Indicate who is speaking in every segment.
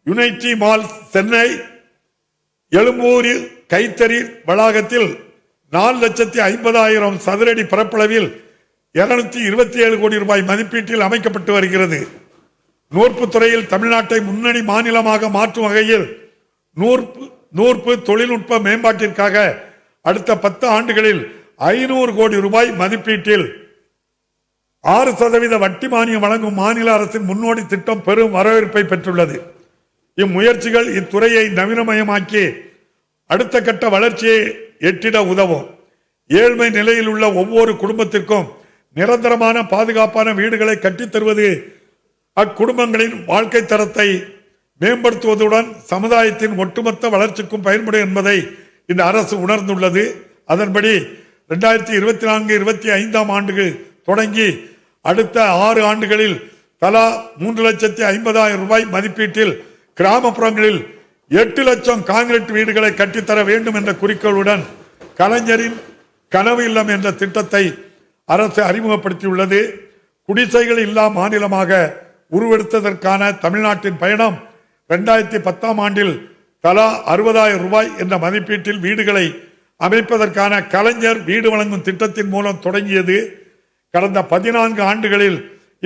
Speaker 1: Unity mall Chennai Egmore கைத்தறி வளாகத்தில் 4,50,000 சதுரடி பரப்பளவில் 227 கோடி ரூபாய் மதிப்பீட்டில் அமைக்கப்பட்டு வருகிறது. நூற்பு துறையில் தமிழ்நாட்டை முன்னணி மாநிலமாக மாற்றும் வகையில் நூற்பு தொழில்நுட்ப மேம்பாட்டிற்காக அடுத்த 10 ஆண்டுகளில் 500 கோடி ரூபாய் மதிப்பீட்டில் 6% வட்டி மானியம் வழங்கும் மாநில அரசின் முன்னோடி திட்டம் பெரும் வரவேற்பை பெற்றுள்ளது. இம்முயற்சிகள் இத்துறையை நவீனமயமாக்கி அடுத்த கட்ட வளர்ச்சியை எட்டிட உதவும். ஏழ்மை நிலையில் உள்ள ஒவ்வொரு குடும்பத்திற்கும் நிரந்தரமான பாதுகாப்பான வீடுகளை கட்டித்தருவது அக்குடும்பங்களின் வாழ்க்கை தரத்தை மேம்படுத்துவதுடன் சமுதாயத்தின் ஒட்டுமொத்த வளர்ச்சிக்கும் பயன்படும் என்பதை இந்த அரசு உணர்ந்துள்ளது. அதன்படி 2024-25 ஆண்டு தொடங்கி அடுத்த 6 ஆண்டுகளில் தலா 3,50,000 ரூபாய் மதிப்பீட்டில் கிராமப்புறங்களில் 8 லட்சம் கான்கிரீட் வீடுகளை கட்டித்தர வேண்டும் என்ற குறிக்கோளுடன் கலைஞரின் கனவு இல்லம் என்ற திட்டத்தை அரசு அறிமுகப்படுத்தியுள்ளது. குடிசைகள் இல்லா மாநிலமாக உருவெடுத்ததற்கான தமிழ்நாட்டின் பயணம் 2010 ஆண்டில் தலா 60,000 ரூபாய் என்ற மதிப்பீட்டில் வீடுகளை அமைப்பதற்கான கலைஞர் வீடு வழங்கும் திட்டத்தின் மூலம் தொடங்கியது. கடந்த 14 ஆண்டுகளில்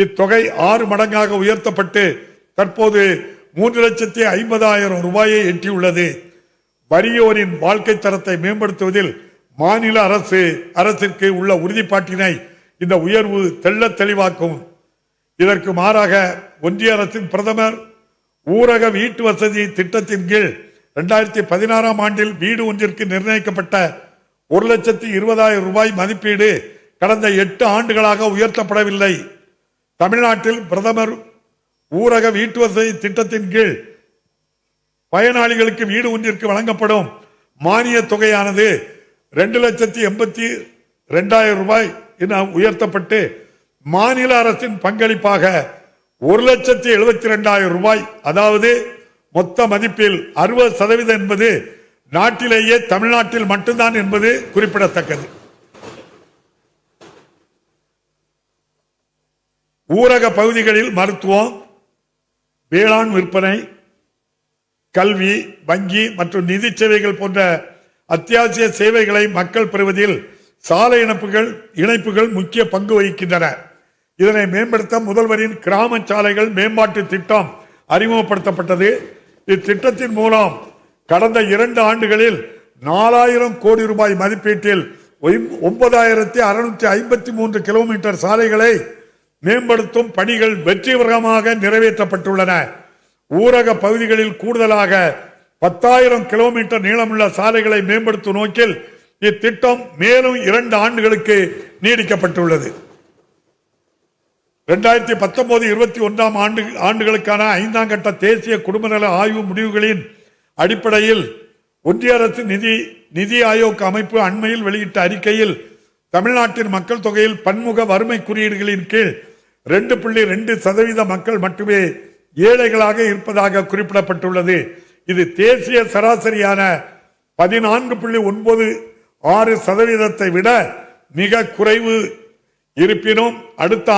Speaker 1: இத்தொகை 6 மடங்காக உயர்த்தப்பட்டு தற்போது 3,50,000 ரூபாயை எட்டியுள்ளது. வறியோரின் வாழ்க்கை தரத்தை மேம்படுத்துவதில் மாநில அரசிற்கு உள்ள உறுதிப்பாட்டினை இந்த உயர்வு தெள்ள தெளிவாக்கும். இதற்கு மாறாக ஒன்றிய அரசின் பிரதமர் ஊரக வீட்டு வசதி திட்டத்தின் கீழ் 2016 ஆண்டில் வீடு ஒன்றிற்கு நிர்ணயிக்கப்பட்ட 1,20,000 ரூபாய் மதிப்பீடு கடந்த 8 ஆண்டுகளாக உயர்த்தப்படவில்லை. தமிழ்நாட்டில் பிரதமர் ஊரக வீட்டு வசதி திட்டத்தின் கீழ் பயனாளிகளுக்கு வீடு ஒன்றிற்கு வழங்கப்படும் மானிய தொகையானது 2,82,000 ரூபாய் என உயர்த்தப்பட்டு மாநில அரசின் பங்களிப்பாக 1,72,000 ரூபாய், அதாவது மொத்த மதிப்பில் 60% என்பது நாட்டிலேயே தமிழ்நாட்டில் மட்டும்தான் என்பது குறிப்பிடத்தக்கது. ஊரக பகுதிகளில் மருத்துவம், வேளாண் விற்பனை, கல்வி, வங்கி மற்றும் நிதி சேவைகள் போன்ற அத்தியாவசிய சேவைகளை மக்கள் பெறுவதில் சாலை இணைப்புகள் முக்கிய பங்கு வகிக்கின்றன. இதனை மேம்படுத்த முதல்வரின் கிராம சாலைகள் மேம்பாட்டு திட்டம் அறிமுகப்படுத்தப்பட்டது. இத்திட்டத்தின் மூலம் கடந்த 2 ஆண்டுகளில் 4,000 கோடி ரூபாய் மதிப்பீட்டில் 9,653 கிலோமீட்டர் சாலைகளை மேம்படுத்தும் பணிகள் வெற்றிகரமாக நிறைவேற்றப்பட்டுள்ளன. ஊரக பகுதிகளில் கூடுதலாக 10,000 கிலோமீட்டர் நீளமுள்ள சாலைகளை மேம்படுத்தும் நோக்கில் இத்திட்டம் மேலும் 2 ஆண்டுகளுக்கு நீடிக்கப்பட்டுள்ளது. 2019-21 ஆண்டுகளுக்கான 5ஆம் கட்ட தேசிய குடும்ப நல ஆய்வு முடிவுகளின் அடிப்படையில் ஒன்றிய அரசு நிதி ஆயோக் அமைப்பு அண்மையில் வெளியிட்ட அறிக்கையில் தமிழ்நாட்டின் மக்கள் தொகையில் பன்முக வறுமை குறியீடுகளின் கீழ் 2.2% மக்கள் மட்டுமே ஏழைகளாக இருப்பதாக குறிப்பிடப்பட்டுள்ளது. இது தேசிய சராசரியான 14.96% விட மிக குறைவு. இருப்பினும் அடுத்த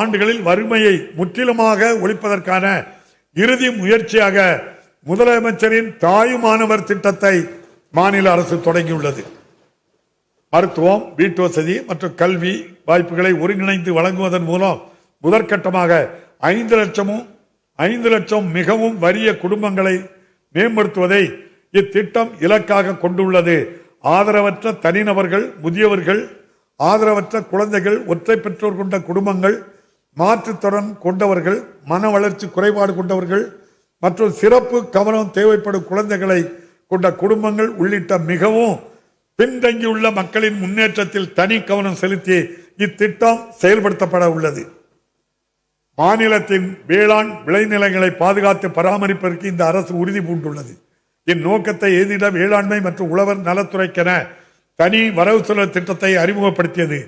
Speaker 1: ஆண்டுகளில் வறுமையை முற்றிலுமாக ஒழிப்பதற்கான இறுதி முயற்சியாக முதலமைச்சரின் தாயுமானவர் திட்டத்தை மாநில அரசு தொடங்கியுள்ளது. மருத்துவம், வீட்டு வசதி மற்றும் கல்வி வாய்ப்புகளை ஒருங்கிணைந்து வழங்குவதன் மூலம் முதற்கட்டமாக 5 லட்சம் மிகவும் வறிய குடும்பங்களை மேம்படுத்துவதை இத்திட்டம் இலக்காக கொண்டுள்ளது. ஆதரவற்ற தனிநபர்கள், முதியவர்கள், ஆதரவற்ற குழந்தைகள், ஒற்றை பெற்றோர் கொண்ட குடும்பங்கள், மாற்றுத்திறன் கொண்டவர்கள், மன வளர்ச்சி குறைபாடு கொண்டவர்கள் மற்றும் சிறப்பு கவனம் தேவைப்படும் குழந்தைகளை கொண்ட குடும்பங்கள் உள்ளிட்ட மிகவும் பின்தங்கியுள்ள மக்களின் முன்னேற்றத்தில் தனி கவனம் செலுத்தி இத்திட்டம் செயல்படுத்தப்பட உள்ளது. மாநிலத்தின் வேளாண் விளைநிலங்களை பாதுகாத்து பராமரிப்பதற்கு இந்த அரசு உறுதி பூண்டுள்ளது. இந்நோக்கத்தை எதிரிட வேளாண்மை மற்றும் உழவர் நலத்துறைக்கென தனி வரவு செலவு திட்டத்தை அறிமுகப்படுத்தியது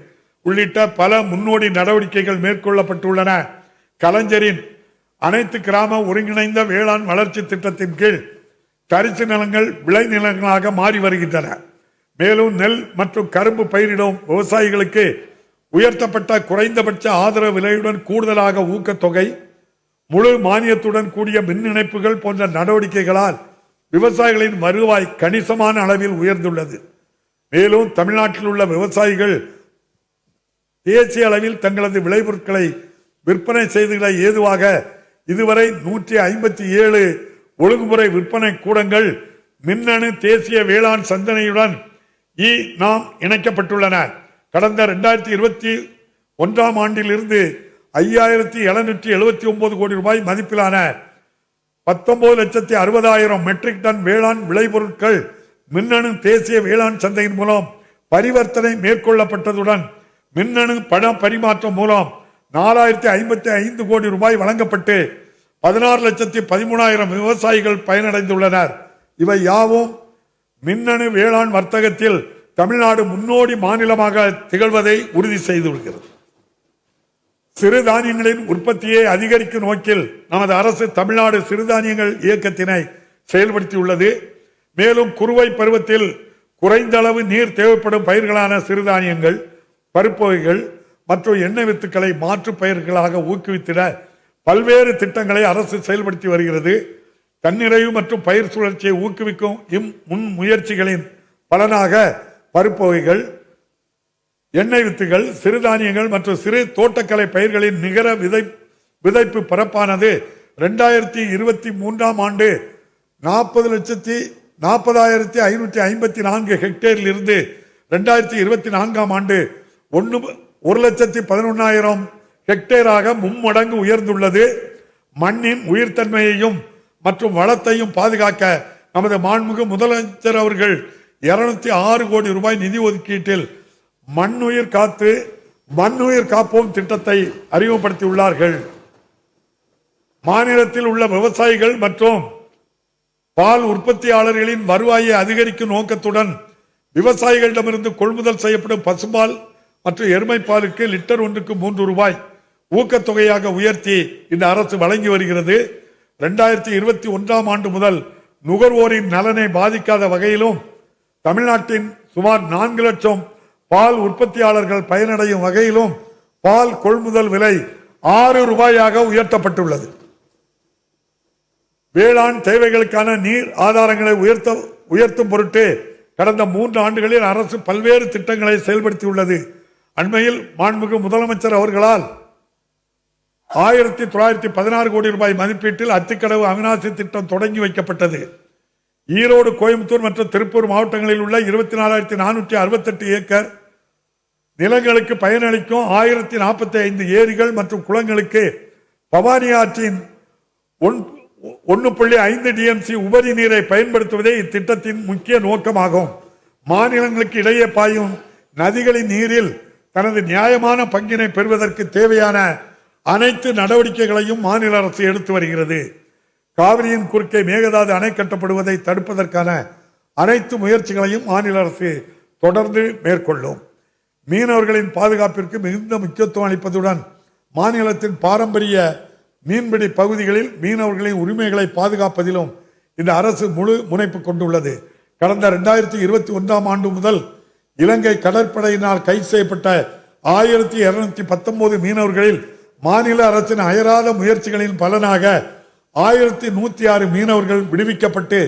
Speaker 1: உள்ளிட்ட பல முன்னோடி நடவடிக்கைகள் மேற்கொள்ளப்பட்டுள்ளன. கலைஞரின் அனைத்து கிராம ஒருங்கிணைந்த வேளாண் வளர்ச்சி திட்டத்தின் கீழ் தரிசு நிலங்கள் விளைநிலங்களாக மாறி வருகின்றன. மேலும் நெல் மற்றும் கரும்பு பயிரிடும் விவசாயிகளுக்கு உயர்த்தப்பட்ட குறைந்தபட்ச ஆதரவு விலையுடன் கூடுதலாக ஊக்கத்தொகை, முழு மானியத்துடன் கூடிய மின் இணைப்புகள் போன்ற நடவடிக்கைகளால் விவசாயிகளின் வருவாய் கணிசமான அளவில் உயர்ந்துள்ளது. மேலும் தமிழ்நாட்டில் உள்ள விவசாயிகள் தேசிய அளவில் தங்களது விளைபொருட்களை விற்பனை செய்துள்ள ஏதுவாக இதுவரை 157 ஒழுங்குமுறை விற்பனை கூடங்கள் மின்னணு தேசிய வேளாண் சந்தனையுடன் நாம் இணைக்கப்பட்டுள்ளன. கடந்த 2021 ஆண்டிலிருந்து 5779 கோடி ரூபாய் மதிப்பிலான 19,60,000 மெட்ரிக் டன் வேளாண் விளைபொருட்கள் மின்னணு தேசிய வேளாண் சந்தையின் மூலம் பரிவர்த்தனை மேற்கொள்ளப்பட்டதுடன் மின்னணு பண பரிமாற்றம் மூலம் 4055 கோடி ரூபாய் வழங்கப்பட்டு 16,13,000 விவசாயிகள் பயனடைந்துள்ளனர். இவை யாவும் மின்னணு வேளாண் வர்த்தகத்தில் தமிழ்நாடு முன்னோடி மாநிலமாக திகழ்வதை உறுதி செய்துள்ளது. சிறுதானியங்களின் உற்பத்தியை அதிகரிக்கும் நோக்கில் நமது அரசு தமிழ்நாடு சிறுதானியங்கள் இயக்கத்தினை செயல்படுத்தியுள்ளது. மேலும் குறுவை பருவத்தில் குறைந்த அளவு நீர் தேவைப்படும் பயிர்களான சிறுதானியங்கள், பருப்பு வகைகள் மற்றும் எண்ணெய் வித்துக்களை மாற்று பயிர்களாக ஊக்குவித்திட பல்வேறு திட்டங்களை அரசு செயல்படுத்தி வருகிறது. தன்னிறைவு மற்றும் பயிர் சுழற்சியை ஊக்குவிக்கும் முன் முயற்சிகளின் பலனாக பருப்பு வகைகள், எண்ணெய் வித்துகள், சிறுதானியங்கள் மற்றும் சிறு தோட்டக்கலை பயிர்களின் நிகர விதைப்பு பரப்பானது 2023 ஆண்டு 40,40,554 ஹெக்டேரில் இருந்து 2024 ஆண்டு 1,11,000 ஹெக்டேராக மும்மடங்கு உயர்ந்துள்ளது. மண்ணின் உயிர்த்தன்மையையும் மற்றும் வளத்தையும் பாதுகாக்க நமது மாண்புமிகு முதலமைச்சர் அவர்கள் 206 கோடி ரூபாய் நிதி ஒதுக்கீட்டில் மண்ணுயிர் காப்போம் திட்டத்தை அறிமுகப்படுத்தியுள்ளார்கள். மாநிலத்தில் உள்ள விவசாயிகள் மற்றும் பால் உற்பத்தியாளர்களின் வருவாயை அதிகரிக்கும் நோக்கத்துடன் விவசாயிகளிடமிருந்து கொள்முதல் செய்யப்படும் பசும்பால் மற்றும் எருமைப்பாலுக்கு லிட்டர் ஒன்றுக்கு 3 ரூபாய் ஊக்கத்தொகையாக உயர்த்தி இந்த அரசு வழங்கி வருகிறது. 2021 ஆண்டு முதல் நுகர்வோரின் நலனை பாதிக்காத வகையிலும் தமிழ்நாட்டின் சுமார் 4 லட்சம் பால் உற்பத்தியாளர்கள் பயனடையும் வகையிலும் பால் கொள்முதல் விலை 6 ரூபாயாக உயர்த்தப்பட்டுள்ளது. வேளாண் தேவைகளுக்கான நீர் ஆதாரங்களை உயர்த்தும் பொருட்டு கடந்த 3 ஆண்டுகளில் அரசு பல்வேறு திட்டங்களை செயல்படுத்தியுள்ளது. அண்மையில் மாண்புமிகு முதலமைச்சர் அவர்களால் 1916 கோடி ரூபாய் மதிப்பீட்டில் அத்திக்கடவு அவிநாசி திட்டம் தொடங்கி வைக்கப்பட்டது. ஈரோடு, கோயம்புத்தூர் மற்றும் திருப்பூர் மாவட்டங்களில் உள்ள 24,468 ஏக்கர் நிலங்களுக்கு பயனளிக்கும் 1045 ஏரிகள் மற்றும் குளங்களுக்கு பவானி ஆற்றின் 1.5 டிஎம்சி உபரி நீரை பயன்படுத்துவதே இத்திட்டத்தின் முக்கிய நோக்கமாகும். மாநிலங்களுக்கு இடையே பாயும் நதிகளின் நீரில் தனது நியாயமான பங்கினை பெறுவதற்கு தேவையான அனைத்து நடவடிக்கைகளையும் மாநில அரசு எடுத்து வருகிறது. காவிரியின் குறுக்கே மேகதாது அணை கட்டப்படுவதை தடுப்பதற்கான அனைத்து முயற்சிகளையும் மாநில அரசு தொடர்ந்து மேற்கொள்ளும். மீனவர்களின் பாதுகாப்பிற்கு மிகுந்த முக்கியத்துவம் அளிப்பதுடன் மாநிலத்தின் பாரம்பரிய மீன்பிடி பகுதிகளில் மீனவர்களின் உரிமைகளை பாதுகாப்பதிலும் இந்த அரசு முழு முனைப்பு கொண்டுள்ளது. கடந்த 2021 ஆண்டு முதல் இலங்கை கடற்படையினால் கைது செய்யப்பட்ட 1219 மீனவர்களில் மாநில அரசின் அயராத முயற்சிகளின் பலனாக 1106 மீனவர்கள் விடுவிக்கப்பட்டு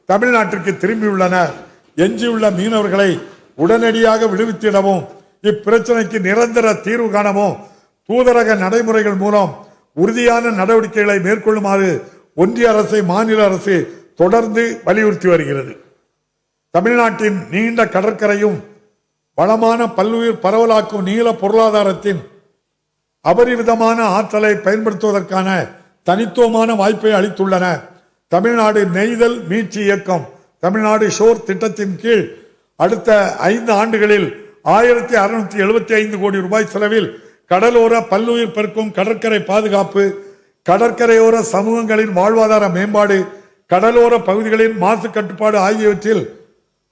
Speaker 1: தமிழ்நாட்டிற்கு திரும்பியுள்ளனர். எஞ்சியுள்ள மீனவர்களை உடனடியாக விடுவித்திடவும் இப்பிரச்சனைக்கு நிரந்தர தீர்வு காணவும் தூதரக நடைமுறைகள் மூலம் உறுதியான நடவடிக்கைகளை மேற்கொள்ளுமாறு ஒன்றிய அரசை மாநில அரசு தொடர்ந்து வலியுறுத்தி வருகிறது. தமிழ்நாட்டின் நீண்ட கடற்கரையும் வளமான பல்லுயிர் பரவலாக்கும் நீள பொருளாதாரத்தின் அபரிவிதமான ஆற்றலை பயன்படுத்துவதற்கான தனித்துவமான வாய்ப்பை அளித்துள்ளன. தமிழ்நாடு நெய்தல் மீட்சி இயக்கம் தமிழ்நாடு ஷோர் திட்டத்தின் கீழ் அடுத்த 5 ஆண்டுகளில் 1675 கோடி ரூபாய் செலவில் கடலோர பல்லுயிர் பெருக்கும், கடற்கரை பாதுகாப்பு, கடற்கரையோர சமூகங்களின் வாழ்வாதார மேம்பாடு, கடலோர பகுதிகளின் மாசு கட்டுப்பாடு ஆகியவற்றில்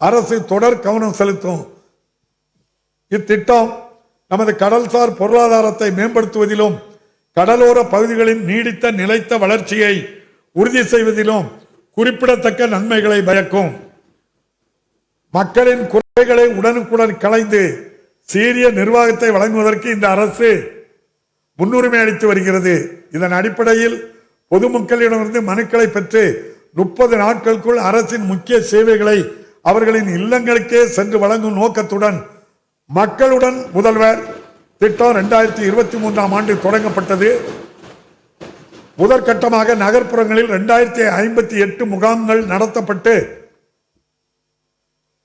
Speaker 1: அரசு தொடர் கவனம் செலுத்தும். இத்திட்டம் நமது கடல்சார் பொருளாதாரத்தை மேம்படுத்துவதிலும் கடலோர பகுதிகளின் நீடித்த நிலைத்த வளர்ச்சியை உறுதி செய்வதிலும் குறிப்பிடத்தக்க நன்மைகளை பயக்கும். மக்களின் குறைகளை உடனுக்குடன் களைந்து சீரிய நிர்வாகத்தை வழங்குவதற்கு இந்த அரசு முன்னுரிமை அளித்து வருகிறது. இதன் அடிப்படையில் பொதுமக்களிடமிருந்து மனுக்களை பெற்று 30 நாட்களுக்குள் அரசின் முக்கிய சேவைகளை அவர்களின் இல்லங்களுக்கே சென்று வழங்கும் நோக்கத்துடன் மக்களுடன் முதல்வர் திட்டம் 2023ஆம் ஆண்டு தொடங்கப்பட்டது. முதற்கட்டமாக நகர்ப்புறங்களில் 2058 முகாம்கள் நடத்தப்பட்டு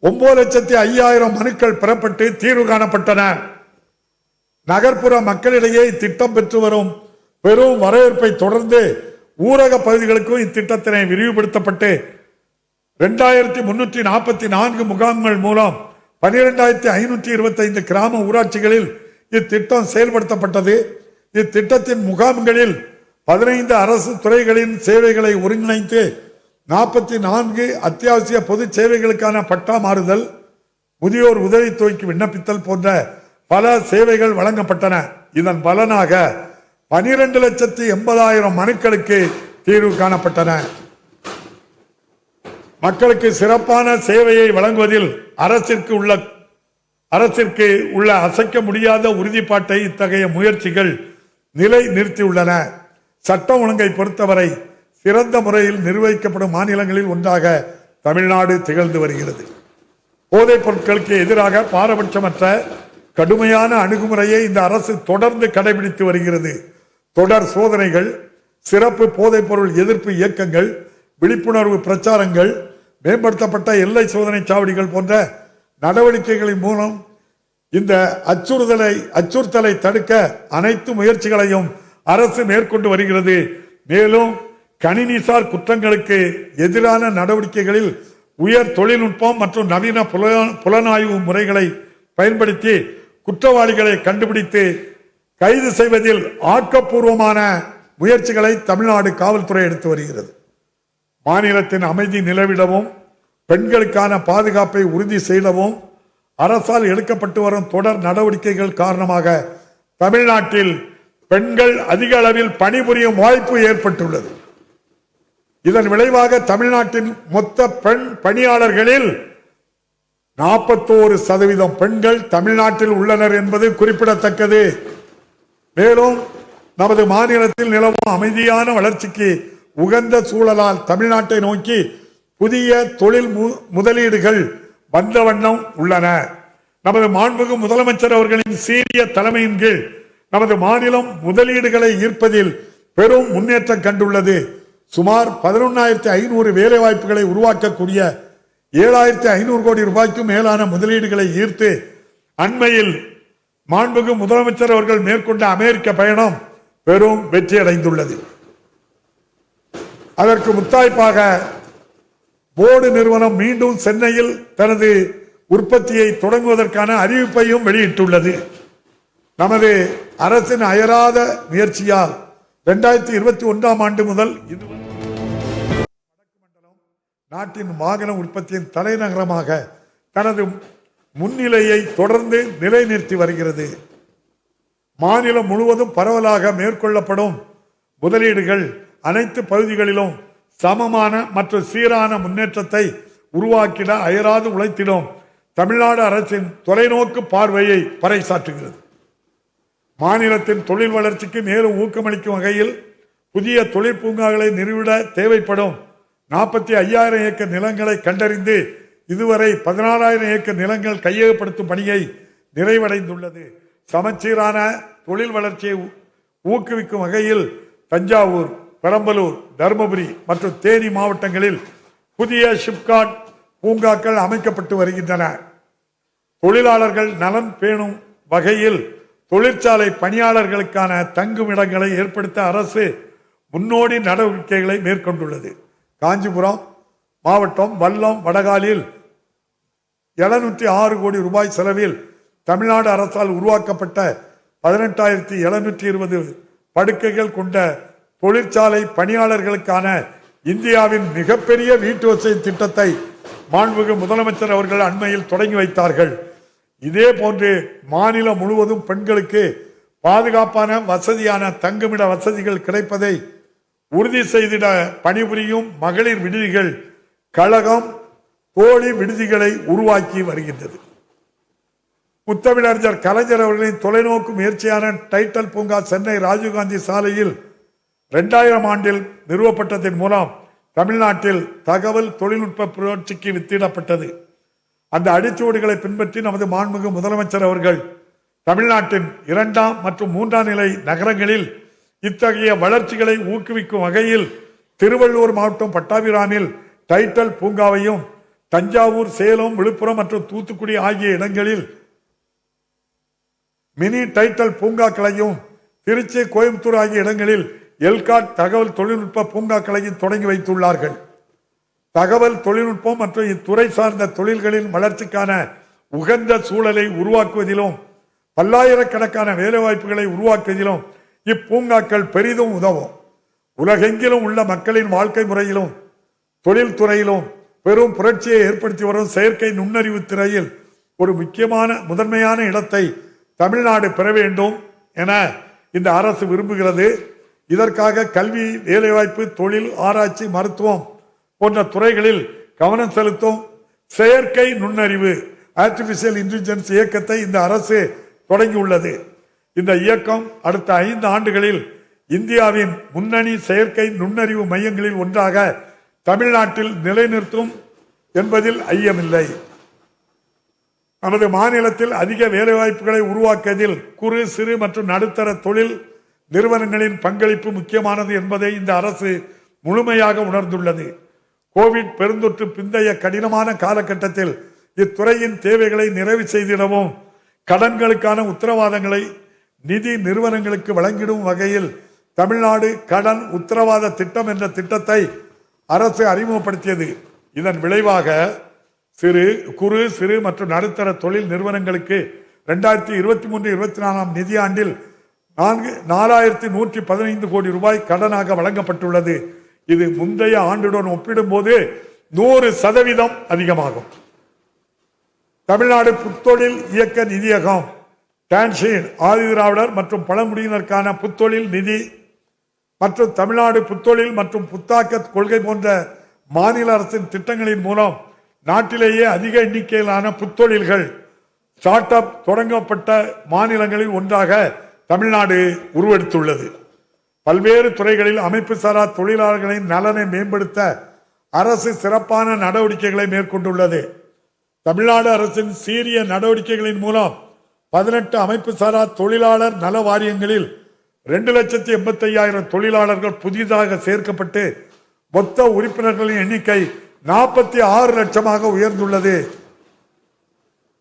Speaker 1: 9,05,000 மனுக்கள் பெறப்பட்டு தீர்வு காணப்பட்டன. நகர்ப்புற மக்களிடையே இத்திட்டம் பெற்று வரும் பெரும் வரவேற்பை தொடர்ந்து ஊரக பகுதிகளுக்கும் இத்திட்டத்தினை விரிவுபடுத்தப்பட்டு 2344 முகாம்கள் மூலம் 12,525 கிராம ஊராட்சிகளில் இத்திட்டம் செயல்படுத்தப்பட்டது. இத்திட்டத்தின் முகாம்களில் 15 அரசு துறைகளின் சேவைகளை ஒருங்கிணைத்து 44 அத்தியாவசிய பொது சேவைகளுக்கான பட்டா மாறுதல், முதியோர் உதவித்தொகைக்கு விண்ணப்பித்தல் போன்ற பல சேவைகள் வழங்கப்பட்டன. இதன் பலனாக 12,80,000 மனுக்களுக்கு தீர்வு காணப்பட்டன. மக்களுக்கு சிறப்பான சேவையை வழங்குவதில் அரசிற்கு உள்ள அசைக்க முடியாத உறுதிப்பாட்டை இத்தகைய முயற்சிகள் நிலை நிறுத்தியுள்ளன. சட்டம் ஒழுங்கை பொறுத்தவரை சிறந்த முறையில் நிர்வகிக்கப்படும் மாநிலங்களில் ஒன்றாக தமிழ்நாடு திகழ்ந்து வருகிறது. போதைப் பொருட்களுக்கு எதிராக பாரபட்சமற்ற கடுமையான அணுகுமுறையை இந்த அரசு தொடர்ந்து கடைபிடித்து வருகிறது. தொடர் சோதனைகள், சிறப்பு போதைப் பொருள் எதிர்ப்பு இயக்கங்கள், விழிப்புணர்வு பிரச்சாரங்கள், மேம்படுத்தப்பட்ட எல்லை சோதனை சாவடிகள் போன்ற நடவடிக்கைகளின் மூலம் இந்த அச்சுறுத்தலை தடுக்க அனைத்து முயற்சிகளையும் அரசு மேற்கொண்டு வருகிறது. மேலும் கணினிசார் குற்றங்களுக்கு எதிரான நடவடிக்கைகளில் உயர் தொழில்நுட்பம் மற்றும் நவீன புலனாய்வு முறைகளை பயன்படுத்தி குற்றவாளிகளை கண்டுபிடித்து கைது செய்வதில் ஆக்கப்பூர்வமான முயற்சிகளை தமிழ்நாடு காவல்துறை எடுத்து வருகிறது. மாநிலத்தின் அமைதி நிலவிடவும் பெண்களுக்கான பாதுகாப்பை உறுதி செய்யவும் அரசால் எடுக்கப்பட்டு வரும் தொடர் நடவடிக்கைகள் காரணமாக தமிழ்நாட்டில் பெண்கள் அதிக அளவில் பணிபுரியும் வாய்ப்பு ஏற்பட்டுள்ளது. இதன் விளைவாக தமிழ்நாட்டின் மொத்த பெண் பணியாளர்களில் 41% பெண்கள் தமிழ்நாட்டில் உள்ளனர் என்பது குறிப்பிடத்தக்கது. மேலும் நமது மாநிலத்தில் நிலவும் அமைதியான வளர்ச்சிக்கு உகந்த சூழலால் தமிழ்நாட்டை நோக்கி புதிய தொழில் முதலீடுகள் வந்த வண்ணம் உள்ளன. நமது மாண்புமிகு முதலமைச்சர் அவர்களின் சீரிய தலைமையின் கீழ் நமது மாநிலம் முதலீடுகளை ஈர்ப்பதில் பெரும் முன்னேற்றம் கண்டுள்ளது. சுமார் 11,500 வேலை வாய்ப்புகளை உருவாக்கக்கூடிய 7,500 கோடி ரூபாய்க்கும் மேலான முதலீடுகளை ஈர்த்து அண்மையில் மாண்புமிகு முதலமைச்சர் அவர்கள் மேற்கொண்ட அமெரிக்க பயணம் பெரும் வெற்றியடைந்துள்ளது. அதற்கு முத்தாய்ப்பாக போர்டு நிறுவனம் மீண்டும் சென்னையில் தனது உற்பத்தியை தொடங்குவதற்கான அறிவிப்பையும் வெளியிட்டுள்ளது. நமது அரசின் அயராத முயற்சியால் 2021ஆம் ஆண்டு முதல் நாட்டின் வாகன உற்பத்தியின் தலைநகரமாக தனது முன்னிலையை தொடர்ந்து நிலைநிறுத்தி வருகிறது. மாநிலம் முழுவதும் பரவலாக மேற்கொள்ளப்படும் முதலீடுகள் அனைத்து பகுதிகளிலும் சமமான மற்றும் சீரான முன்னேற்றத்தை உருவாக்கிட அயராது உழைத்திடும் தமிழ்நாடு அரசின் தொலைநோக்கு பார்வையை பறைசாற்றுகிறது. மாநிலத்தின் தொழில் வளர்ச்சிக்கு மேலும் ஊக்கமளிக்கும் வகையில் புதிய தொழிற்பூங்காக்களை நிறுவிட தேவைப்படும் 45,000 ஏக்கர் நிலங்களை கண்டறிந்து இதுவரை 16,000 ஏக்கர் நிலங்கள் கையகப்படுத்தும் பணியை நிறைவடைந்துள்ளது. சமச்சீரான தொழில் வளர்ச்சியை ஊக்குவிக்கும் வகையில் தஞ்சாவூர், பெரம்பலூர், தருமபுரி மற்றும் தேனி மாவட்டங்களில் புதிய ஷிப்காட் பூங்காக்கள் அமைக்கப்பட்டு வருகின்றன. தொழிலாளர்கள் நலன் பேணும் வகையில் தொழிற்சாலை பணியாளர்களுக்கான தங்கும் இடங்களை ஏற்படுத்த அரசு முன்னோடி நடவடிக்கைகளை மேற்கொண்டுள்ளது. காஞ்சிபுரம் மாவட்டம் வல்லம் வடகாலில் 706 கோடி ரூபாய் செலவில் தமிழ்நாடு அரசால் உருவாக்கப்பட்ட 18,720 படுக்கைகள் கொண்ட தொழிற்சாலை பணியாளர்களுக்கான இந்தியாவின் மிகப்பெரிய வீட்டு வசதி திட்டத்தை மாண்புமிகு முதலமைச்சர் அவர்கள் அண்மையில் தொடங்கி வைத்தார்கள். இதே போன்று மாநிலம் முழுவதும் பெண்களுக்கு பாதுகாப்பான வசதியான தங்குமிட வசதிகள் கிடைப்பதை உறுதி செய்திட பணிபுரியும் மகளிர் விடுதிகள் கழகம் தோழி விடுதிகளை உருவாக்கி வருகின்றது. முத்தமிழறிஞர் கலைஞர் அவர்களின் தொலைநோக்கு முயற்சியான டைட்டல் பூங்கா சென்னை ராஜீவ்காந்தி சாலையில் 2000 ஆண்டில் நிறுவப்பட்டதன் மூலம் தமிழ்நாட்டில் தகவல் தொழில்நுட்ப புரட்சிக்கு வித்திடப்பட்டது. அந்த அடிச்சுவடுகளை பின்பற்றி நமது மாண்புமிகு முதலமைச்சர் அவர்கள் தமிழ்நாட்டின் 2ஆம் மற்றும் 3ஆம் நிலை நகரங்களில் இத்தகைய வளர்ச்சிகளை ஊக்குவிக்கும் வகையில் திருவள்ளூர் மாவட்டம் பட்டாபிராமில் டைட்டல் பூங்காவையும், தஞ்சாவூர், சேலம், விழுப்புரம் மற்றும் தூத்துக்குடி ஆகிய இடங்களில் மினி டைட்டல் பூங்காக்களையும், திருச்சி, கோயம்புத்தூர் ஆகிய இடங்களில் எல்காட் தகவல் தொழில்நுட்ப பூங்காக்களையும் தொடங்கி வைத்துள்ளார்கள். தகவல் தொழில்நுட்பம் மற்றும் இத்துறை சார்ந்த தொழில்களின் வளர்ச்சிக்கான உகந்த சூழலை உருவாக்குவதிலும் பல்லாயிரக்கணக்கான வேலைவாய்ப்புகளை உருவாக்குவதிலும் இப்பூங்காக்கள் பெரிதும் உதவும். உலகெங்கிலும் உள்ள மக்களின் வாழ்க்கை முறையிலும் தொழில்துறையிலும் பெரும் புரட்சியை ஏற்படுத்தி வரும் செயற்கை நுண்ணறிவு துறையில் ஒரு முதன்மையான இடத்தை தமிழ்நாடு பெற வேண்டும் என இந்த அரசு விரும்புகிறது. இதற்காக கல்வி, வேலைவாய்ப்பு, தொழில், ஆராய்ச்சி, மருத்துவம் போன்ற துறைகளில் கவனம் செலுத்தும் செயற்கை நுண்ணறிவு ஆர்டிபிஷியல் இன்டெலிஜென்ஸ் இயக்கத்தை இந்த அரசு தொடங்கியுள்ளது. இந்த இயக்கம் அடுத்த 5 ஆண்டுகளில் இந்தியாவின் முன்னணி செயற்கை நுண்ணறிவு மையங்களில் ஒன்றாக தமிழ்நாட்டில் நிலைநிறுத்தும் என்பதில் ஐயமில்லை. நமது மாநிலத்தில் அதிக வேலைவாய்ப்புகளை உருவாக்குவதில் குறு, சிறு மற்றும் நடுத்தர தொழில் நிறுவனங்களின் பங்களிப்பு முக்கியமானது என்பதை இந்த அரசு முழுமையாக உணர்ந்துள்ளது. கோவிட் பெருந்தொற்று பிந்தைய கடினமான காலகட்டத்தில் இத்துறையின் தேவைகளை நிறைவு செய்திடவும் கடன்களுக்கான உத்தரவாதங்களை நிதி நிறுவனங்களுக்கு வழங்கிடும் வகையில் தமிழ்நாடு கடன் உத்தரவாத திட்டம் என்ற திட்டத்தை அரசு அறிமுகப்படுத்தியது. இதன் விளைவாக குறு, சிறு மற்றும் நடுத்தர தொழில் நிறுவனங்களுக்கு 2023-24 நிதியாண்டில் 4115 கோடி ரூபாய் கடனாக வழங்கப்பட்டுள்ளது. இது முந்தைய ஆண்டுடன் ஒப்பிடும்போது 100% அதிகமாகும். தமிழ்நாடு புத்தொழில் இயக்க நிதியகம், டான்ஷீன், ஆதிதிராவிடர் மற்றும் பழங்குடியினருக்கான புத்தொழில் நிதி மற்றும் தமிழ்நாடு புத்தொழில் மற்றும் புத்தாக்க கொள்கை போன்ற மாநில அரசின் திட்டங்களின் மூலம் நாட்டிலேயே அதிக எண்ணிக்கையிலான புத்தொழில்கள் ஸ்டார்ட் அப் தொடங்கப்பட்ட மாநிலங்களில் ஒன்றாக தமிழ்நாடு உருவெடுத்துள்ளது. பல்வேறு துறைகளில் அமைப்பு சாரா தொழிலாளர்களின் நலனை மேம்படுத்த அரசு சிறப்பான நடவடிக்கைகளை மேற்கொண்டுள்ளது. தமிழ்நாடு அரசின் சீரிய நடவடிக்கைகளின் மூலம் 18 அமைப்பு சாரா தொழிலாளர் நல வாரியங்களில் 2,85,000 தொழிலாளர்கள் புதிதாக சேர்க்கப்பட்டு மொத்த உறுப்பினர்களின் எண்ணிக்கை 46 லட்சமாக உயர்ந்துள்ளது.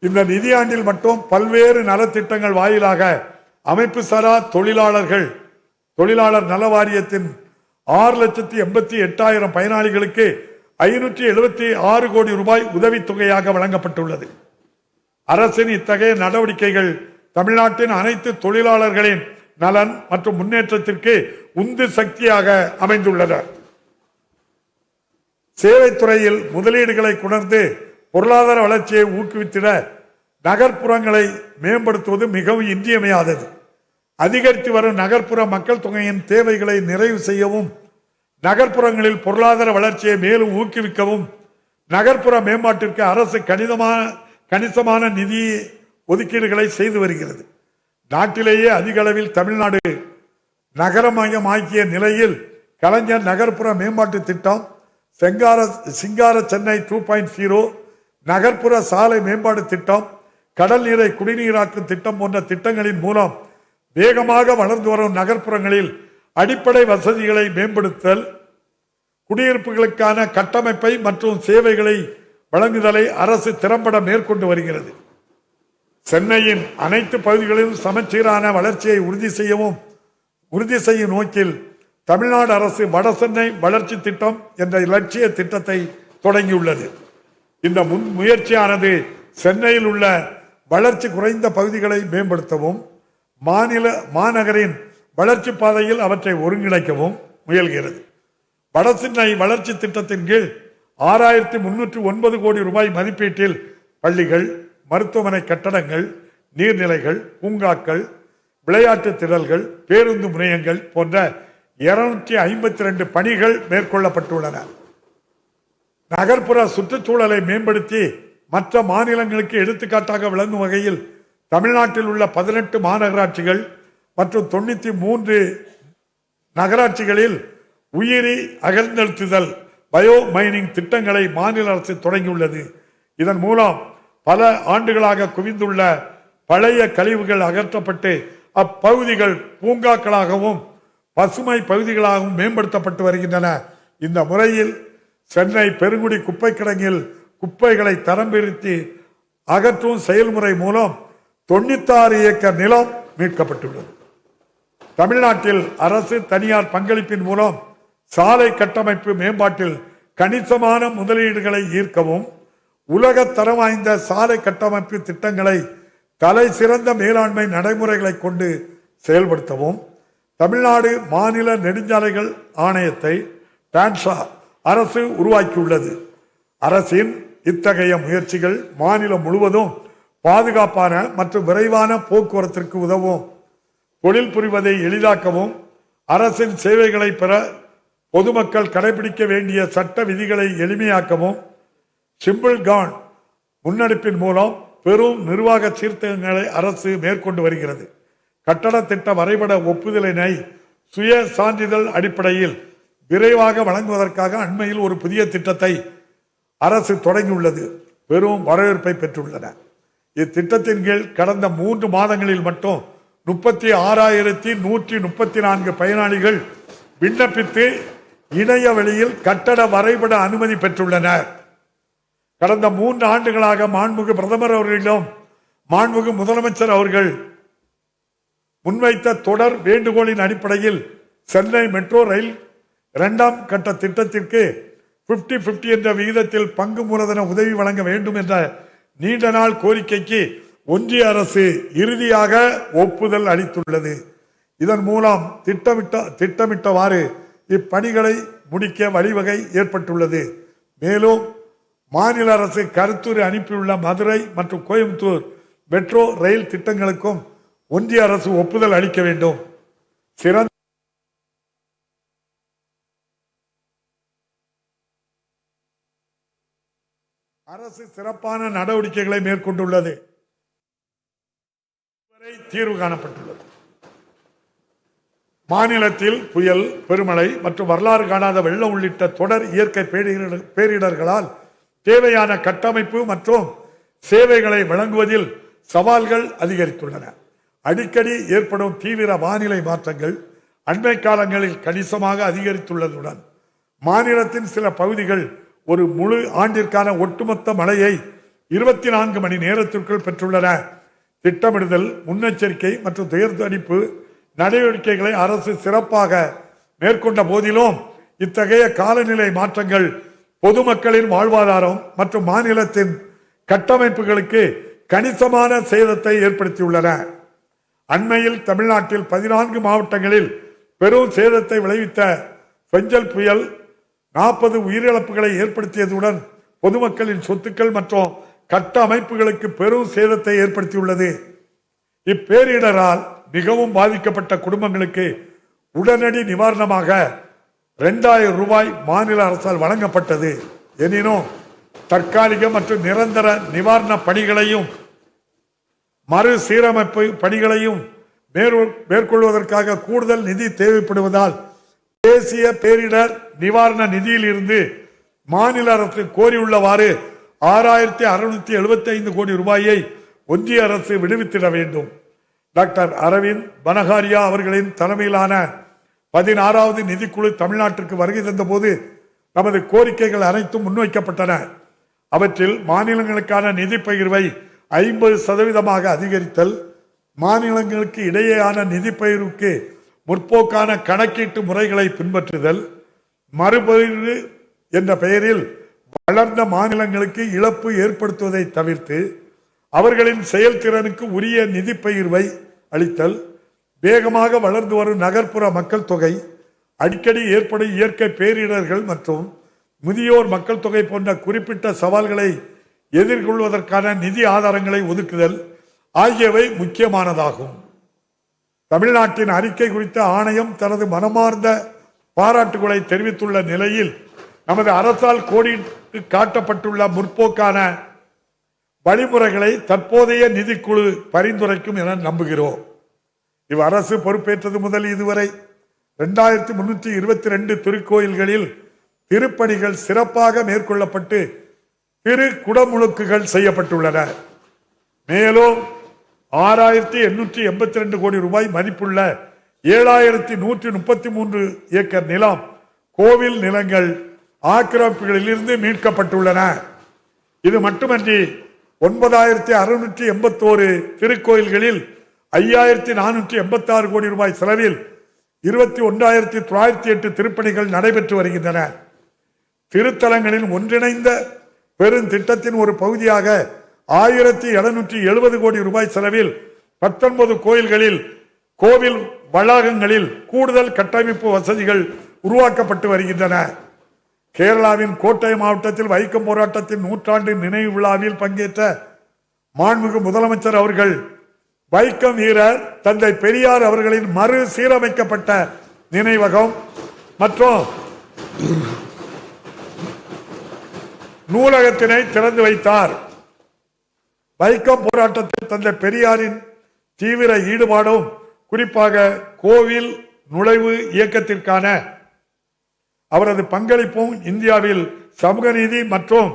Speaker 1: இந்த நிதியாண்டில் மட்டும் பல்வேறு நலத்திட்டங்கள் வாயிலாக அமைப்பு சாரா தொழிலாளர் நல வாரியத்தின் 6,88,000 பயனாளிகளுக்கு 576 கோடி ரூபாய் உதவித்தொகையாக வழங்கப்பட்டுள்ளது. அரசின் இத்தகைய நடவடிக்கைகள் தமிழ்நாட்டின் அனைத்து தொழிலாளர்களின் நலன் மற்றும் முன்னேற்றத்திற்கு உந்து சக்தியாக அமைந்துள்ளன. சேவைத்துறையில் முதலீடுகளை கொணர்ந்து பொருளாதார வளர்ச்சியை ஊக்குவித்திட நகர்ப்புறங்களை மேம்படுத்துவது மிகவும் இன்றியமையாதது. அதிகரித்து வரும் நகர்ப்புற மக்கள் தொகையின் தேவைகளை நிறைவு செய்யவும், நகர்ப்புறங்களில் பொருளாதார வளர்ச்சியை மேலும் ஊக்குவிக்கவும் நகர்ப்புற மேம்பாட்டிற்கு அரசு கணிசமான நிதி ஒதுக்கீடுகளை செய்து வருகிறது. நாட்டிலேயே அதிக அளவில் தமிழ்நாடு நகரமயமாக்கிய நிலையில் கலைஞர் நகர்ப்புற மேம்பாட்டு திட்டம், சிங்கார சென்னை 2.0, நகர்ப்புற சாலை மேம்பாடு திட்டம், கடல் நீரை குடிநீராக்கும் திட்டம் போன்ற திட்டங்களின் மூலம் வேகமாக வளர்ந்து வரும் நகர்ப்புறங்களில் அடிப்படை வசதிகளை மேம்படுத்தல், குடியிருப்புகளுக்கான கட்டமைப்பை மற்றும் சேவைகளை வழங்குதலை அரசு திறம்பட மேற்கொண்டு வருகிறது. சென்னையின் அனைத்து பகுதிகளிலும் சமச்சீரான வளர்ச்சியை உறுதி செய்யும் நோக்கில் தமிழ்நாடு அரசு வட சென்னை வளர்ச்சி திட்டம் என்ற இலட்சிய திட்டத்தை தொடங்கியுள்ளது. இந்த முயற்சியானது சென்னையில் உள்ள வளர்ச்சி குறைந்த பகுதிகளை மேம்படுத்தவும் மாநகரின் வளர்ச்சி பாதையில் அவற்றை ஒருங்கிணைக்கவும் முயல்கிறது. வட சென்னை வளர்ச்சி திட்டத்தின் கீழ் 6,309 கோடி ரூபாய் மதிப்பீட்டில் பள்ளிகள், மருத்துவமனை கட்டடங்கள், நீர்நிலைகள், பூங்காக்கள், விளையாட்டு திடல்கள், பேருந்து முனையங்கள் போன்ற 252 பணிகள் மேற்கொள்ளப்பட்டுள்ளன. நகர்ப்புற சுற்றுச்சூழலை மேம்படுத்தி மற்ற மாநிலங்களுக்கு எடுத்துக்காட்டாக விளங்கும் வகையில் தமிழ்நாட்டில் உள்ள 18 மாநகராட்சிகள் மற்றும் 93 நகராட்சிகளில் உயிரி அகழ்ந்தெழுத்துதல் பயோ மைனிங் திட்டங்களை மாநில அரசு தொடங்கியுள்ளது. இதன் மூலம் பல ஆண்டுகளாக குவிந்துள்ள பழைய கழிவுகள் அகற்றப்பட்டு அப்பகுதிகள் பூங்காக்களாகவும் பசுமை பகுதிகளாகவும் மேம்படுத்தப்பட்டு வருகின்றன. இந்த முறையில் சென்னை பெருங்குடி குப்பை கிடங்கில் குப்பைகளை தரம் பிரித்து அகற்றும் செயல்முறை மூலம் 96 ஏக்கர் நிலம் மீட்கப்பட்டுள்ளது. தமிழ்நாட்டில் அரசு தனியார் பங்களிப்பின் மூலம் சாலை கட்டமைப்பு மேம்பாட்டில் கணிசமான முதலீடுகளை ஈர்க்கவும் உலக தரம் வாய்ந்த சாலை கட்டமைப்பு திட்டங்களை தலை சிறந்த மேலாண்மை நடைமுறைகளை கொண்டு செயல்படுத்தவும் தமிழ்நாடு மாநில நெடுஞ்சாலைகள் ஆணையத்தை டான்சா அரசு உருவாக்கியுள்ளது. அரசின் இத்தகைய முயற்சிகள் மாநிலம் முழுவதும் பாதுகாப்பான மற்றும் விரைவான போக்குவரத்திற்கு உதவும், தொழில் புரிவதை எளிதாக்கவும், அரசின் சேவைகளை பெற பொதுமக்கள் கடைபிடிக்க வேண்டிய சட்ட விதிகளை எளிமையாக்கவும் சிம்பிள் கான் முன்னெடுப்பின் மூலம் பெரும் நிர்வாக சீர்திருத்தங்களை அரசு மேற்கொண்டு வருகிறது. கட்டட திட்ட வரைபட ஒப்புதலினை சுய சான்றிதழ் அடிப்படையில் விரைவாக வழங்குவதற்காக அண்மையில் ஒரு புதிய திட்டத்தை அரசு தொடங்கியுள்ளது. பெரும் வரவேற்பை பெற்றுள்ளன. இத்திட்டத்தின் கீழ் கடந்த 3 மாதங்களில் மட்டும் 36,134 பயனாளிகள் விண்ணப்பித்து இணைய வழியில் கட்டட வரைபட அனுமதி பெற்றுள்ளனர். கடந்த 3 ஆண்டுகளாக மாண்புமிகு பிரதமர் அவர்களிடம் மாண்புமிகு முதலமைச்சர் அவர்கள் முன்வைத்த தொடர் வேண்டுகோளின் அடிப்படையில் சென்னை மெட்ரோ ரயில் 2ஆம் கட்ட திட்டத்திற்கு 50-50 என்ற விகிதத்தில் பங்கு மூலதன உதவி வழங்க வேண்டும் என்ற நீண்ட நாள் கோரிக்கைக்கு ஒன்றிய அரசு இறுதியாக ஒப்புதல் அளித்துள்ளது. இதன் மூலம் திட்டமிட்டவாறு இப்பணிகளை முடிக்க வழிவகை ஏற்பட்டுள்ளது. மேலும் மாநில அரசு கருத்துரு அனுப்பியுள்ள மதுரை மற்றும் கோயம்புத்தூர் மெட்ரோ ரயில் திட்டங்களுக்கும் ஒன்றிய அரசு ஒப்புதல் அளிக்க வேண்டும். சிறந்த அரசு சிறப்பான நடவடிக்கைகளை மேற்கொண்டுள்ளது. தீர்வு காணப்பட்டுள்ளது. மாநிலத்தில் புயல், பெருமழை மற்றும் வரலாறு காணாத வெள்ளம் உள்ளிட்ட தொடர் இயற்கை பேரிடர்களால் தேவையான கட்டமைப்பு மற்றும் சேவைகளை வழங்குவதில் சவால்கள் அதிகரித்துள்ளன. அடிக்கடி ஏற்படும் தீவிர வானிலை மாற்றங்கள் அண்மை காலங்களில் கணிசமாக அதிகரித்துள்ளதுடன் மாநிலத்தின் சில பகுதிகள் ஒரு முழு ஆண்டிற்கான ஒட்டுமொத்த மழையை 24 மணி நேரத்திற்குள் பெற்றுள்ளன. திட்டமிடுதல், முன்னெச்சரிக்கை மற்றும் துயர் தணிப்பு நடவடிக்கைகளை அரசு சிறப்பாக மேற்கொண்ட போதிலும் இத்தகைய காலநிலை மாற்றங்கள் பொதுமக்களின் வாழ்வாதாரம் மற்றும் மாநிலத்தின் கட்டமைப்புகளுக்கு கணிசமான சேதத்தை ஏற்படுத்தியுள்ளன. அண்மையில் தமிழ்நாட்டில் 14 மாவட்டங்களில் பெரும் சேதத்தை விளைவித்த பெஞ்சல் புயல் 40 உயிரிழப்புகளை ஏற்படுத்தியதுடன் பொதுமக்களின் சொத்துக்கள் மற்றும் கட்ட அமைப்புகளுக்கு பெரும் சேதத்தை ஏற்படுத்தியுள்ளது. இப்பேரிடரால் மிகவும் பாதிக்கப்பட்ட குடும்பங்களுக்கு உடனடி நிவாரணமாக 2000 ரூபாய் மாநில அரசால் வழங்கப்பட்டது. எனினும் தற்காலிக மற்றும் நிரந்தர நிவாரண பணிகளையும் மறுசீரமைப்பு பணிகளையும் மேற்கொள்வதற்காக கூடுதல் நிதி தேவைப்படுவதால் தேசிய பேரிடர் நிவாரண நிதியில் இருந்து மாநில அரசு கோரியுள்ளவாறு 6675 கோடி ரூபாயை ஒன்றிய அரசு விடுவித்திட வேண்டும். டாக்டர் அரவிந்த் பனகாரியா அவர்களின் தலைமையிலான 16வது நிதிக்குழு தமிழ்நாட்டிற்கு வருகை தந்த போது நமது கோரிக்கைகள் அனைத்தும் முன்வைக்கப்பட்டன. அவற்றில் மாநிலங்களுக்கான நிதி பகிர்வை 50% அதிகரித்தல், மாநிலங்களுக்கு இடையேயான நிதி பகிர்வுக்கு முற்போக்கான கணக்கீட்டு முறைகளை பின்பற்றுதல், மறுபகிர்வு என்ற பெயரில் வளர்ந்த மாநிலங்களுக்கு இழப்பு ஏற்படுத்துவதை தவிர்த்து அவர்களின் செயல்திறனுக்கு உரிய நிதி பகிர்வை அளித்தல், வேகமாக வளர்ந்து வரும் நகர்ப்புற மக்கள் தொகை, அடிக்கடி ஏற்படும் இயற்கை பேரிடர்கள் மற்றும் முதியோர் மக்கள் தொகை போன்ற குறிப்பிட்ட சவால்களை எதிர்கொள்வதற்கான நிதி ஆதாரங்களை ஒதுக்குதல் ஆகியவை முக்கியமானதாகும். தமிழ்நாட்டின் அறிக்கை குறித்த ஆணையம் தனது மனமார்ந்த பாராட்டுகளை தெரிவித்துள்ள நிலையில் நமது அரசால் கோடிட்டு காட்டப்பட்டுள்ள முற்போக்கான வழிமுறைகளை தற்போதைய நிதிக்குழு பரிந்துரைக்கும் என நம்புகிறோம். இவ்வரசு பொறுப்பேற்றது முதல் இதுவரை 2322 திருக்கோயில்களில் திருப்பணிகள் சிறப்பாக மேற்கொள்ளப்பட்டு திரு குடமுழுக்குகள் செய்யப்பட்டுள்ளன. மேலும் 6882 கோடி ரூபாய் மதிப்புள்ள 7133 ஏக்கர் நிலம் கோவில் நிலங்கள் ஆக்கிரமிப்புகளிலிருந்து மீட்கப்பட்டுள்ளன. இது மட்டுமன்றி 9681 திருக்கோயில்களில் 5486 கோடி ரூபாய் செலவில் 21908 திருப்பணிகள் நடைபெற்று வருகின்றன. திருத்தலங்களின் ஒன்றிணைந்த பெருந்திட்டத்தின் ஒரு பகுதியாக 1770 கோடி ரூபாய் செலவில் 19 கோயில்களில் கோவில் வளாகங்களில் கூடுதல் கட்டமைப்பு வசதிகள் உருவாக்கப்பட்டு வருகின்றன. கேரளாவின் கோட்டயம் மாவட்டத்தில் வைக்கம் போராட்டத்தின் 100ஆண்டு நினைவு விழாவில் பங்கேற்ற மாண்புமிகு முதலமைச்சர் அவர்கள் வைக்கம் வீரர் தந்தை பெரியார் அவர்களின் மறு சீரமைக்கப்பட்ட நினைவகம் மற்றும் நூலகத்தினை திறந்து வைத்தார். வைக்கம் போராட்டத்தில் தந்தை பெரியாரின் தீவிர ஈடுபாடும் குறிப்பாக கோவில் நுழைவு இயக்கத்திற்கான அவரது பங்களிப்பும் இந்தியாவில் சமூக நீதி மற்றும்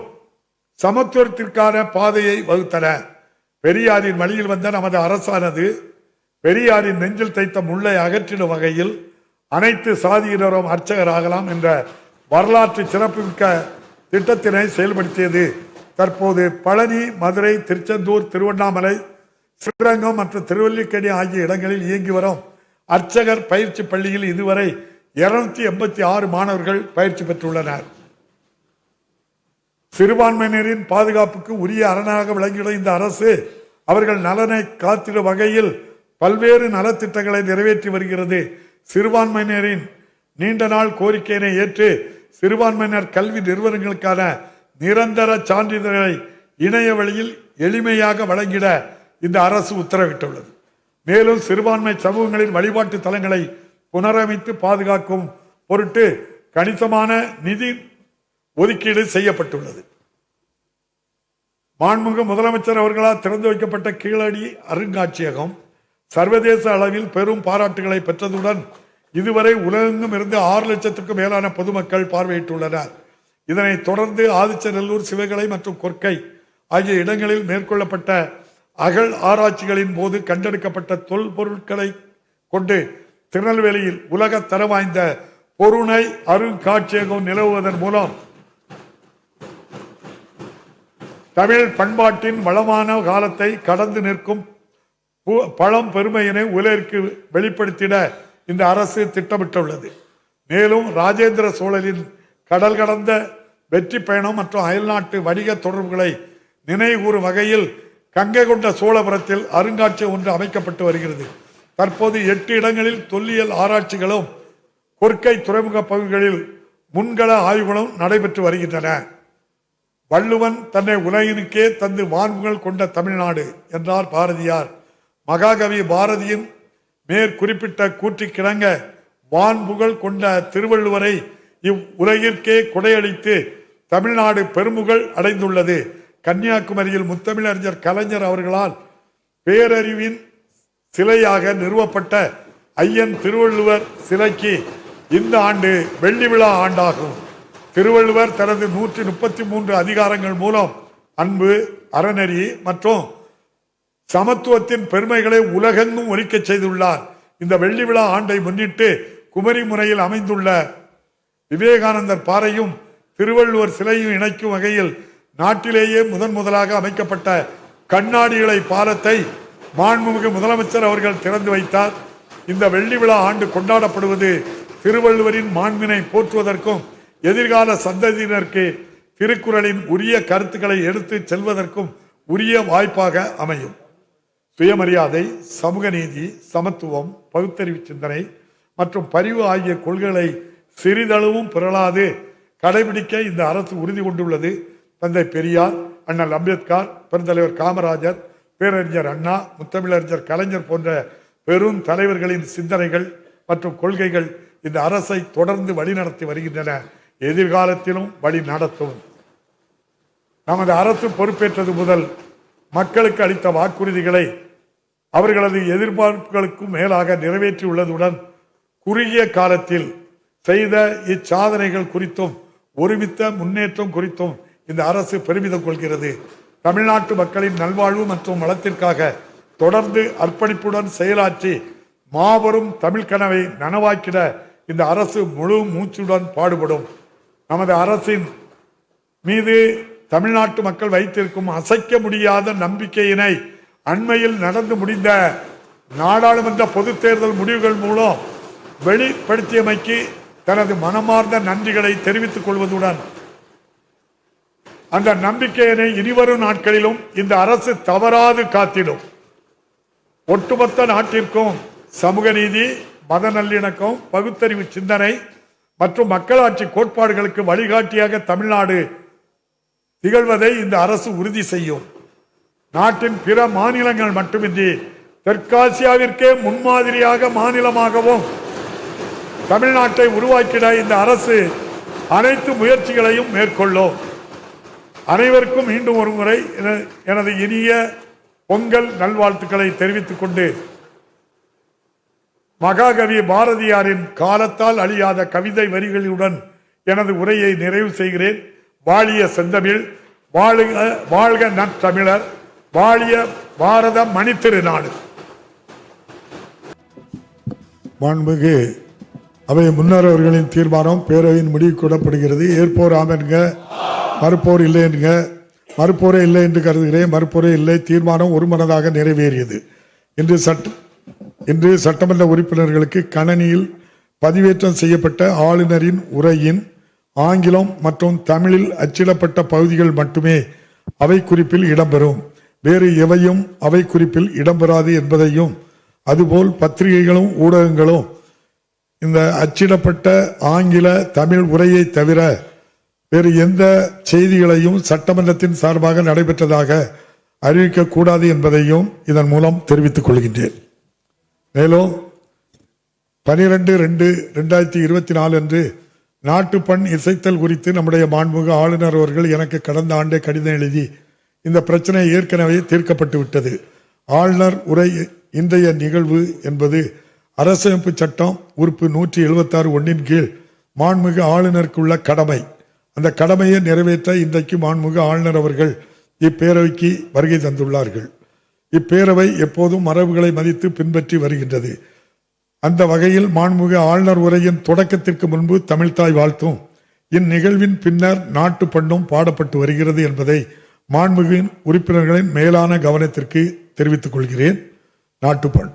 Speaker 1: சமத்துவத்திற்கான பாதையை வகுத்தன. பெரியாரின் வழியில் வந்த நமது அரசானது பெரியாரின் நெஞ்சில் தைத்த முள்ளை அகற்றிடும் வகையில் அனைத்து சாதியினரும் அர்ச்சகராகலாம் என்ற வரலாற்று சிறப்புமிக்க திட்டத்தினை செயல்படுத்தியது. தற்போது பழனி, மதுரை, திருச்செந்தூர், திருவண்ணாமலை, ஸ்ரீரங்கம் மற்றும் திருவல்லிக்கேணி ஆகிய இடங்களில் இயங்கி வரும் அர்ச்சகர் பயிற்சி பள்ளியில் இதுவரை 286 மாணவர்கள் பயிற்சி பெற்றுள்ளனர். சிறுபான்மையினரின் பாதுகாப்புக்கு உரிய அரணாக விளங்கியுள்ள இந்த அரசு அவர்கள் நலனை காத்திடும் வகையில் பல்வேறு நலத்திட்டங்களை நிறைவேற்றி வருகிறது. சிறுபான்மையினரின் நீண்ட நாள் கோரிக்கையினை ஏற்று சிறுபான்மையினர் கல்வி நிறுவனங்களுக்கான நிரந்தர சான்றிதழ்களை இணைய வழியில் எளிமையாக வழங்கிட இந்த அரசு உத்தரவிட்டுள்ளது. மேலும் சிறுபான்மை சமூகங்களின் வழிபாட்டு தலங்களை புனரமைத்து பாதுகாக்கும் பொருட்டு கணிசமான நிதி ஒதுக்கீடு செய்யப்பட்டுள்ளது. மாண்புமிகு முதலமைச்சர் அவர்களால் திறந்து வைக்கப்பட்ட கீழடி அருங்காட்சியகம் சர்வதேச அளவில் பெரும் பாராட்டுகளை பெற்றதுடன் இதுவரை உலகெங்கும் இருந்து 6 லட்சத்திற்கும் மேலான பொதுமக்கள் பார்வையிட்டுள்ளனர். இதனைத் தொடர்ந்து ஆதிச்சநல்லூர், சிவகலை மற்றும் கொற்கை ஆகிய இடங்களில் மேற்கொள்ளப்பட்ட அகழ் ஆராய்ச்சிகளின் போது கண்டெடுக்கப்பட்ட தொல்பொருட்களை கொண்டு திருநெல்வேலியில் உலக தரம் வாய்ந்த பொருணை அருங்காட்சியகம் நிலவுவதன் மூலம் தமிழ் பண்பாட்டின் வளமான காலத்தை கடந்து நிற்கும் பழம் பெருமையினை உலகிற்கு வெளிப்படுத்திட இந்த அரசு திட்டமிட்டுள்ளது. மேலும் ராஜேந்திர சோழனின் கடல் கடந்த வெற்றி பயணம் மற்றும் அயல்நாட்டு வணிக தொடர்புகளை நினைவுகூறும் வகையில் கங்கை கொண்ட சோழபுரத்தில் அருங்காட்சியகம் ஒன்று அமைக்கப்பட்டு வருகிறது. தற்போது 8 இடங்களில் தொல்லியல் ஆராய்ச்சிகளும் கொற்கை துறைமுக பகுதிகளில் முன்கள ஆய்வுகளும் நடைபெற்று வருகின்றன. வள்ளுவன் தன்னை உலகினுக்கே தந்து வான்புகள் கொண்ட தமிழ்நாடு என்றார் பாரதியார். மகாகவி பாரதியின் மேற்குறிப்பிட்ட கூற்றிக்கிணங்க வான்புகள் கொண்ட திருவள்ளுவரை இவ்வுலகிற்கே கொடையளித்து தமிழ்நாடு பெருமுகள் அடைந்துள்ளது. கன்னியாகுமரியில் முத்தமிழறிஞர் கலைஞர் அவர்களால் பேரறிவின் சிலையாக நிறுவப்பட்ட ஐயன் திருவள்ளுவர் சிலைக்கு இந்த ஆண்டு வெள்ளி விழா ஆண்டாகும். திருவள்ளுவர் தனது 133 அதிகாரங்கள் மூலம் அன்பு, அறநெறி மற்றும் சமத்துவத்தின் பெருமைகளை உலகெங்கும் ஒலிக்க செய்துள்ளார். இந்த வெள்ளி விழா ஆண்டை முன்னிட்டு குமரி முறையில் அமைந்துள்ள விவேகானந்தர் பாறையும் திருவள்ளுவர் சிலையும் இணைக்கும் வகையில் நாட்டிலேயே முதலாக அமைக்கப்பட்ட கண்ணாடிகளை பாலத்தை மாண்புமிகு முதலமைச்சர் அவர்கள் திறந்து வைத்தார். இந்த வெள்ளி விழா ஆண்டு கொண்டாடப்படுவது திருவள்ளுவரின் மாண்பினை போற்றுவதற்கும் எதிர்கால சந்ததியினருக்கு திருக்குறளின் உரிய கருத்துக்களை எடுத்து செல்வதற்கும் உரிய வாய்ப்பாக அமையும். சுயமரியாதை, சமூக நீதி, சமத்துவம், பகுத்தறிவு சிந்தனை மற்றும் பரிவு ஆகிய கொள்கைகளை சிறிதளவும் பிறளாது கடைபிடிக்க இந்த அரசு உறுதி கொண்டுள்ளது. தந்தை பெரியார், அண்ணல் அம்பேத்கர், பெருந்தலைவர் காமராஜர், பேரறிஞர் அண்ணா, முத்தமிழறிஞர் கலைஞர் போன்ற பெரும் தலைவர்களின் சிந்தனைகள் மற்றும் கொள்கைகள் இந்த அரசை தொடர்ந்து வழிநடத்தி வருகின்றன. எதிர்காலத்திலும் வழி நடத்தும். நமது அரசு பொறுப்பேற்றது முதல் மக்களுக்கு அளித்த வாக்குறுதிகளை அவர்களது எதிர்பார்ப்புகளுக்கும் மேலாக நிறைவேற்றியுள்ளதுடன் குறுகிய காலத்தில் செய்த இச்சாதனைகள் குறித்தும் ஒருமித்த முன்னேற்றம் குறித்தும் இந்த அரசு பெருமிதம் கொள்கிறது. தமிழ்நாட்டு மக்களின் நல்வாழ்வு மற்றும் வளத்திற்காக தொடர்ந்து அர்ப்பணிப்புடன் செயலாற்றி மாபெரும் தமிழ் கனவை நனவாக்கிட இந்த அரசு முழு மூச்சுடன் பாடுபடும். நமது அரசின் மீது தமிழ்நாட்டு மக்கள் வைத்திருக்கும் அசைக்க முடியாத நம்பிக்கையினை அண்மையில் நடந்து முடிந்த நாடாளுமன்ற பொதுத் தேர்தல் முடிவுகள் மூலம் வெளிப்படுத்தியமைக்கு தனது மனமார்ந்த நன்றிகளை தெரிவித்துக் கொள்வதுடன் அந்த நம்பிக்கையினை இனிவரும் நாட்களிலும் இந்த அரசு தவறாது காத்திடும். ஒட்டுமொத்த நாட்டிற்கும் சமூக நீதி, மத நல்லிணக்கம், பகுத்தறிவு சிந்தனை மற்றும் மக்களாட்சி கோட்பாடுகளுக்கு வழிகாட்டியாக தமிழ்நாடு திகழ்வதை இந்த அரசு உறுதி செய்யும். நாட்டின் பிற மாநிலங்கள் மட்டுமின்றி தெற்காசியாவிற்கே முன்மாதிரியாக மாநிலமாகவும் தமிழ்நாட்டை உருவாக்கிட இந்த அரசு அனைத்து முயற்சிகளையும் மேற்கொள்ளும். அனைவருக்கும் மீண்டும் ஒரு முறை எனது இனிய பொங்கல் நல்வாழ்த்துக்களை தெரிவித்துக் கொண்டு மகாகவி பாரதியாரின் காலத்தால் அழியாத கவிதை வரிகளுடன் எனது உரையை நிறைவு செய்கிறேன். வாழிய செந்தமிழ், வாழ்க நற்றமிழர், வாழிய பாரத மணித்திருநாடு. மாண்புமிகு அவை முன்னர் அவர்களின் தீர்மானம் பேரவையின் முடிவு கூடப்படுகிறது. ஏற்போர் ஆம் என்க, மறுப்போர் இல்லை என்க. மறுப்போரே இல்லை என்று கருதுகிறேன். மறுப்போரே இல்லை. தீர்மானம் ஒருமனதாக நிறைவேறியது. இன்று சட்டமன்ற உறுப்பினர்களுக்கு கணனியில் பதிவேற்றம் செய்யப்பட்ட ஆளுநரின் உரையின் ஆங்கிலம் மற்றும் தமிழில் அச்சிடப்பட்ட பகுதிகள் மட்டுமே அவை குறிப்பில் இடம்பெறும். வேறு எவையும் அவை குறிப்பில் இடம்பெறாது என்பதையும், அதுபோல் பத்திரிகைகளும் ஊடகங்களும் இந்த அச்சிடப்பட்ட ஆங்கில தமிழ் உரையை தவிர வேறு எந்த செய்திகளையும் சட்டமன்றத்தின் சார்பாக நடைபெற்றதாக அறிவிக்கக்கூடாது என்பதையும் இதன் மூலம் தெரிவித்துக் கொள்கின்றேன். மேலும் 12/2/2024 அன்று நாட்டுப்பண் இசைத்தல் குறித்து நம்முடைய மாண்புமிகு ஆளுநர் அவர்கள் எனக்கு கடந்த ஆண்டே கடிதம் எழுதி இந்த பிரச்சனை ஏற்கனவே தீர்க்கப்பட்டு விட்டது. ஆளுநர் உரை இன்றைய நிகழ்வு என்பது அரசமைப்பு சட்டம் உறுப்பு 176(1) கீழ் மாண்புமிகு ஆளுநருக்குள்ள கடமை. அந்த கடமையை நிறைவேற்ற இன்றைக்கு மாண்புமிகு ஆளுநர் அவர்கள் இப்பேரவைக்கு வருகை தந்துள்ளார்கள். இப்பேரவை எப்போதும் மரபுகளை மதித்து பின்பற்றி வருகின்றது. அந்த வகையில் மாண்புமிகு ஆளுநர் உரையின் தொடக்கத்திற்கு முன்பு தமிழ்தாய் வாழ்த்தும் இந்நிகழ்வின் பின்னர் நாட்டு பண்ணும் பாடப்பட்டு வருகிறது என்பதை மாண்புமிகு உறுப்பினர்களின் மேலான கவனத்திற்கு தெரிவித்துக் கொள்கிறேன். நாட்டுப்பண்